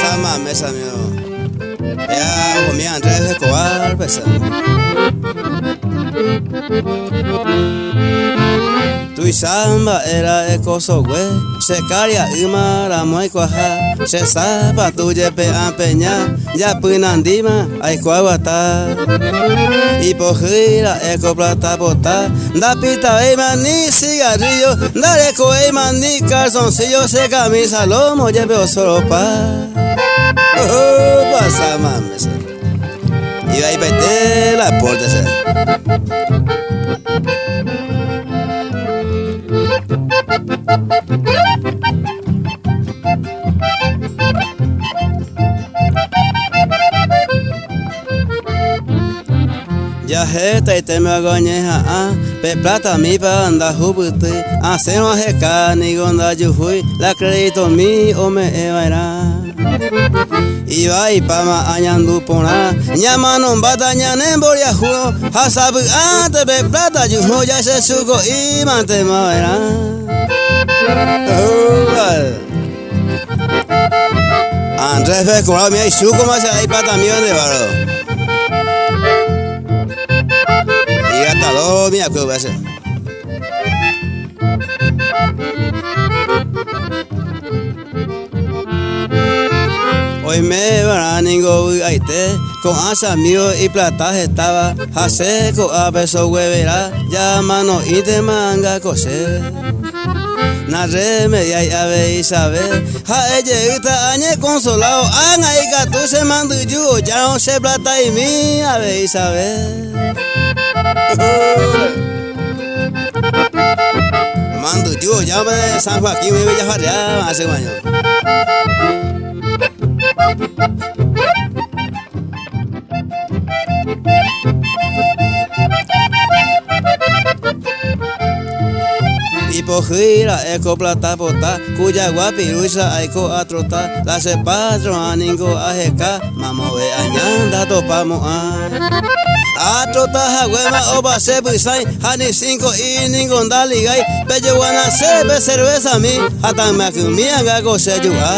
Sama mesa mío. Ya comía Andrés de Escobar, pesa. Tu samba era ecoso güey, se caria imara muy cuaja, se sapa tu yepe ampeña, ya pinandima ay cuaguata. Y por gira eco plata bota, da pita ema ni cigarrillo, da eco ema ni calzoncillo, se camisa lomo lleve solo pa. Pasa mames. Y ahí vete la puerta. Ya jeta y te me agoñeja, pe plata mi pa anda jubute, se no ajeca ni gonda yuhui, la crédito mi o me evairá. Iba y pama añandu pona, ñamano bata ñanemboria juno, hasabu ante pe plata yuhu ya se sugo y mante maverá. Andrés ve con mi suco más ahí pata mío de barro. Y hasta dos mi acuerdo ese. Hoy me van a ningo aite, con asa mío y plata estaba, haseco a beso huevera, ya mano y te manga coser. Na remedia y ave Isabel, ha ella ita añe consolado, anga y gato se mando yo, ya no se plata y mi ave Isabel. Mando yo, ya me San Joaquín me voy a fallar hace un año. Y por gira eco plata bota, cuya guapiruisa eco atrota, la se patro aningo ajeca, mamo ve añanda topamos a trota jaguema oba se buisai, hani 5 y ningún daligay, bello guana se be cerveza mi, hasta me acumía gago se yuga.